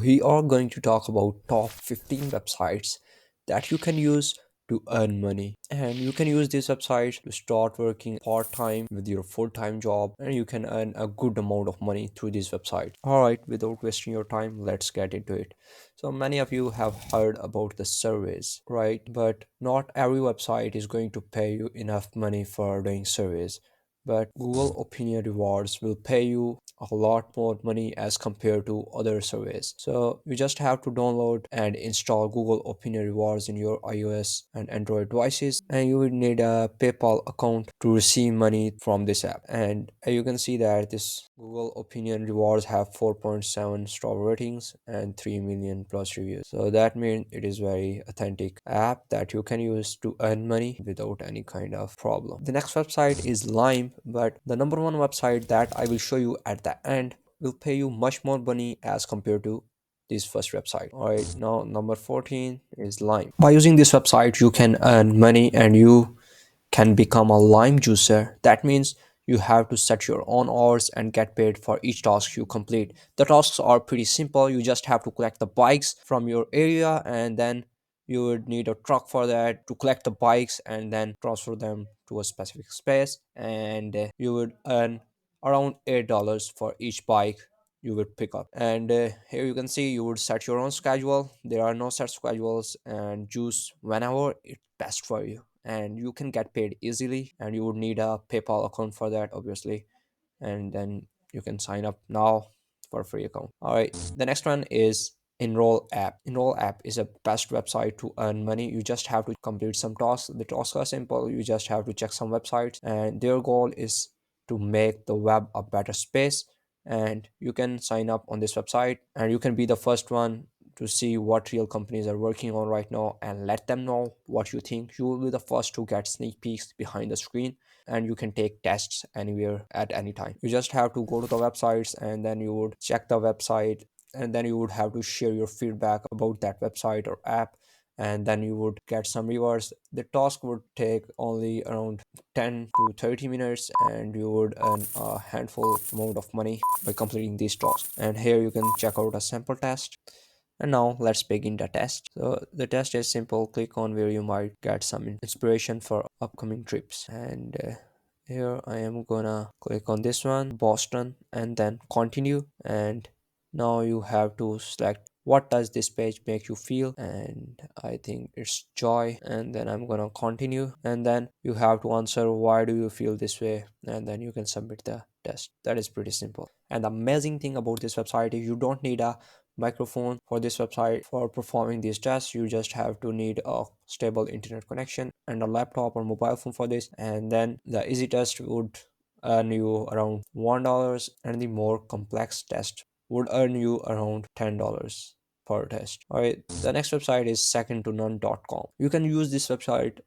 We are going to talk about top 15 websites that you can use to earn money. And you can use these websites to start working part-time with your full-time job, and you can earn a good amount of money through these websites. All right, without wasting your time, let's get into it. So many of you have heard about the surveys, right? But not every website is going to pay you enough money for doing surveys. But Google Opinion Rewards will pay you a lot more money as compared to other surveys. So you just have to download and install Google Opinion Rewards in your iOS and Android devices, and you will need a PayPal account to receive money from this app. And you can see that this Google Opinion Rewards have 4.7 star ratings and 3 million plus reviews. So that means it is very authentic app that you can use to earn money without any kind of problem. The next website is Lime, but the number one website that I will show you at the end will pay you much more money as compared to this first website. All right, now number 14 is Lime. By using this website, you can earn money and you can become a lime juicer. That means you have to set your own hours and get paid for each task you complete. The tasks are pretty simple. You just have to collect the bikes from your area, and then you would need a truck for that to collect the bikes and then transfer them to a specific space, and you would earn around $8 for each bike you would pick up. And here you can see you would set your own schedule. There are no set schedules, and choose whenever it's best for you, and you can get paid easily, and you would need a PayPal account for that, obviously. And then you can sign up now for a free account. All right, the next one is Enroll app is a best website to earn money. You just have to complete some tasks. The tasks are simple. You just have to check some websites, and their goal is to make the web a better space. And you can sign up on this website, and you can be the first one to see what real companies are working on right now and let them know what you think. You will be the first to get sneak peeks behind the screen, and you can take tests anywhere at any time. You just have to go to the websites, and then you would check the website, and then you would have to share your feedback about that website or app, and then you would get some rewards. The task would take only around 10 to 30 minutes, and you would earn a handful amount of money by completing these tasks. And here you can check out a sample test. And now let's begin the test. So the test is simple. Click on where you might get some inspiration for upcoming trips. And here I am gonna click on this one, Boston, and then continue. And now you have to select what does this page make you feel, and I think it's joy. And then I'm gonna continue, and then you have to answer why do you feel this way, and then you can submit the test. That is pretty simple. And the amazing thing about this website is you don't need a microphone for this website for performing these tests. You just have to need a stable internet connection and a laptop or mobile phone for this, and then the easy test would earn you around $1, and the more complex test would earn you around $10 per test. All right, the next website is secondtonone.com. You can use this website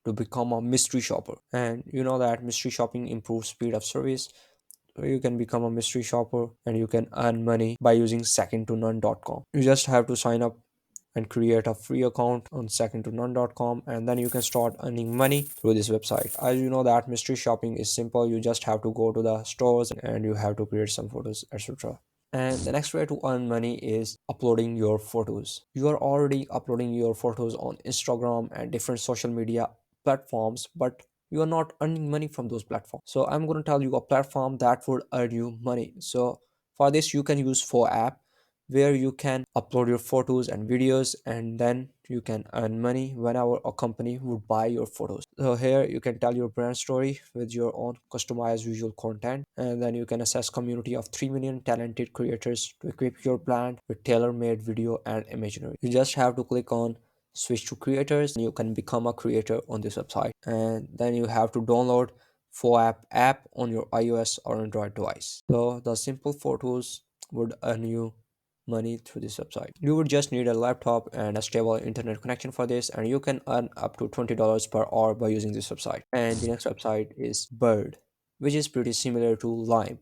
to become a mystery shopper, and you know that mystery shopping improves speed of service. So you can become a mystery shopper, and you can earn money by using secondtonone.com. You just have to sign up and create a free account on secondtonone.com, and then you can start earning money through this website. As you know that mystery shopping is simple. You just have to go to the stores, and you have to create some photos, etc. And the next way to earn money is uploading your photos. You are already uploading your photos on Instagram and different social media platforms, but you are not earning money from those platforms. So I'm going to tell you a platform that would earn you money. So for this, you can use FOAP, where you can upload your photos and videos, and then you can earn money whenever a company would buy your photos. So here you can tell your brand story with your own customized visual content, and then you can access community of 3 million talented creators to equip your brand with tailor-made video and imagery. You just have to click on switch to creators, and you can become a creator on this website, and then you have to download FOAP app on your iOS or Android device. So the simple photos would earn you money through this website. You would just need a laptop and a stable internet connection for this, and you can earn up to $20 per hour by using this website. And the next website is Bird, which is pretty similar to Lime.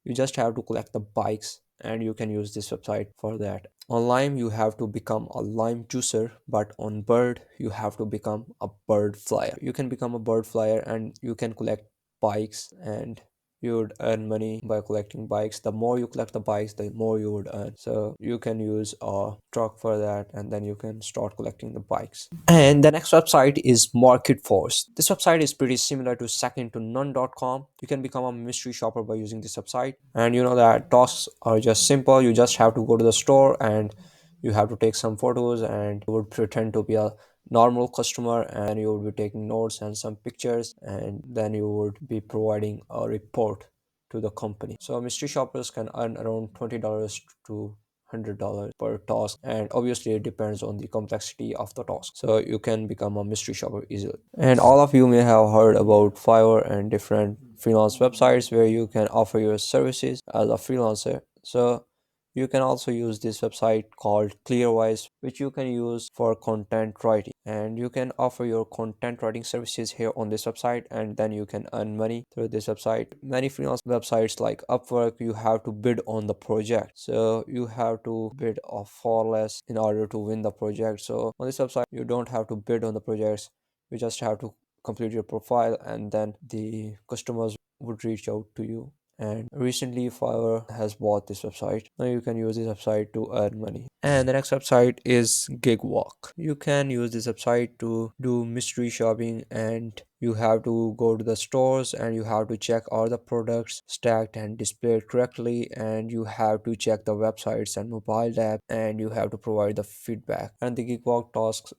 You just have to collect the bikes, and you can use this website for that. On Lime you have to become a lime juicer, but on Bird you have to become a bird flyer. You can become a bird flyer, and you can collect bikes, and you would earn money by collecting bikes. The more you collect the bikes, the more you would earn. So you can use a truck for that, and then you can start collecting the bikes. And the next website is Market Force. This website is pretty similar to secondtonone.com. You can become a mystery shopper by using this website. And you know that tasks are just simple. You just have to go to the store and you have to take some photos, and you would pretend to be a normal customer, and you would be taking notes and some pictures, and then you would be providing a report to the company. So mystery shoppers can earn around $20 to $100 per task, and obviously it depends on the complexity of the task. So you can become a mystery shopper easily. And all of you may have heard about Fiverr and different freelance websites where you can offer your services as a freelancer. So you can also use this website called Clearwise, which you can use for content writing. And you can offer your content writing services here on this website, and then you can earn money through this website. Many freelance websites like Upwork, you have to bid on the project. So you have to bid a far less in order to win the project. So on this website, you don't have to bid on the projects. You just have to complete your profile, and then the customers would reach out to you. And recently Fiverr has bought this website. Now you can use this website to earn money. And the next website is Gigwalk. You can use this website to do mystery shopping, and you have to go to the stores and you have to check all the products stacked and displayed correctly, and you have to check the websites and mobile app, and you have to provide the feedback. And the Gigwalk tasks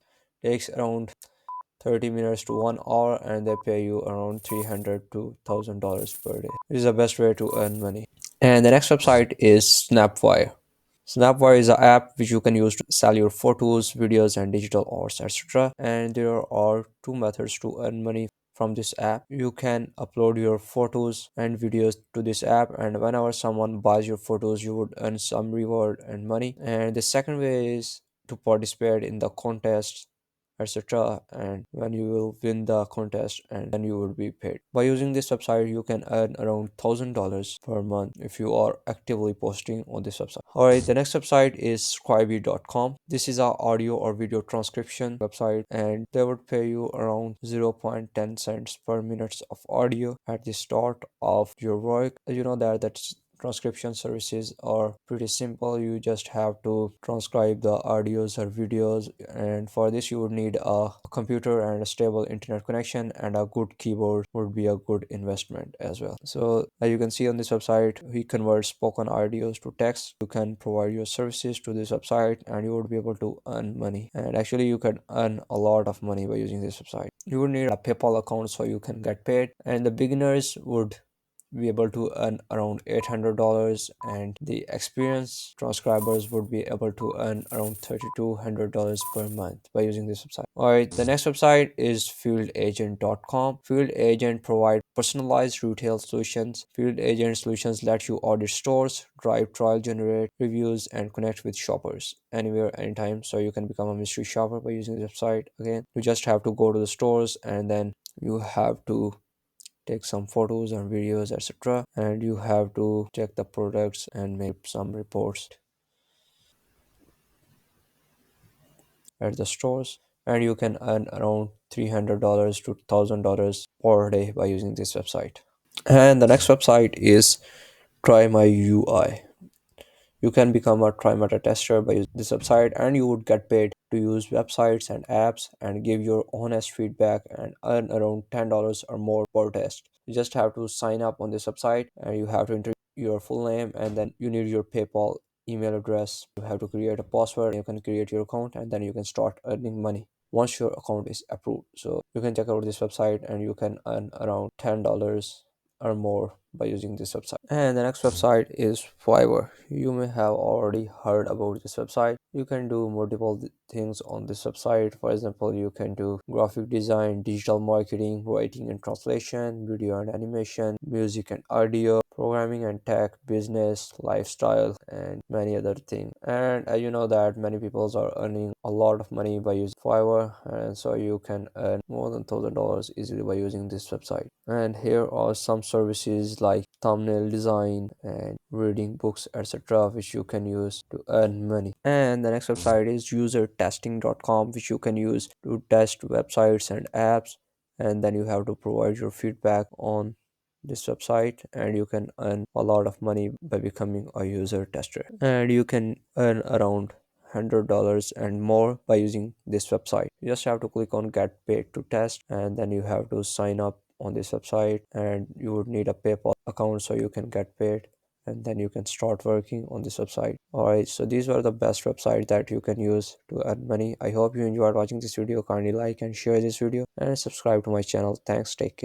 takes around 30 minutes to 1 hour, and they pay you around $300 to $1,000 per day. It is the best way to earn money. And the next website is SNAPWIRE. SNAPWIRE is an app which you can use to sell your photos, videos, and digital arts, etc. And there are two methods to earn money from this app. You can upload your photos and videos to this app, and whenever someone buys your photos, you would earn some reward and money. And the second way is to participate in the contest, etc. And when you will win the contest, and then you will be paid. By using this website, you can earn around $1,000 per month if you are actively posting on this website. Alright, the next website is SCRIBE.com. This is our audio or video transcription website, and they would pay you around 0.10 cents per minute of audio at the start of your work. You know that's transcription services are pretty simple. You just have to transcribe the audios or videos, and for this you would need a computer and a stable internet connection, and a good keyboard would be a good investment as well. So as you can see on this website, we convert spoken audios to text. You can provide your services to this website, and you would be able to earn money. And actually you can earn a lot of money by using this website. You would need a PayPal account so you can get paid, and the beginners would be able to earn around $800, and the experienced transcribers would be able to earn around $3,200 per month by using this website. Alright, the next website is fieldagent.com. Field Agent provide personalized retail solutions. Field Agent solutions let you audit stores, drive trial, generate reviews, and connect with shoppers anywhere, anytime. So you can become a mystery shopper by using this website. Again, you just have to go to the stores, and then you have to take some photos and videos, etc. And you have to check the products and make some reports at the stores, and you can earn around $300 to $1,000 per day by using this website. And the next website is Try My UI. You can become a TRYMATA tester by using this website, and you would get paid to use websites and apps and give your honest feedback and earn around $10 or more per test. You just have to sign up on this website, and you have to enter your full name, and then you need your PayPal email address. You have to create a password. You can create your account, and then you can start earning money once your account is approved. So you can check out this website, and you can earn around $10 or more by using this website. And the next website is Fiverr. You may have already heard about this website. You can do multiple things on this website. For example, you can do graphic design, digital marketing, writing and translation, video and animation, music and audio, programming and tech, business, lifestyle, and many other things. And you know that many people are earning a lot of money by using Fiverr, and so you can earn more than $1,000 easily by using this website. And here are some services like thumbnail design and reading books, etc., which you can use to earn money. And the next website is usertesting.com, which you can use to test websites and apps, and then you have to provide your feedback on this website, and you can earn a lot of money by becoming a user tester. And you can earn around $100 and more by using this website. You just have to click on get paid to test, and then you have to sign up on this website, and you would need a PayPal account so you can get paid, and then you can start working on this website. Alright, so these were the best websites that you can use to earn money. I hope you enjoyed watching this video. Kindly like and share this video and subscribe to my channel. Thanks, take care.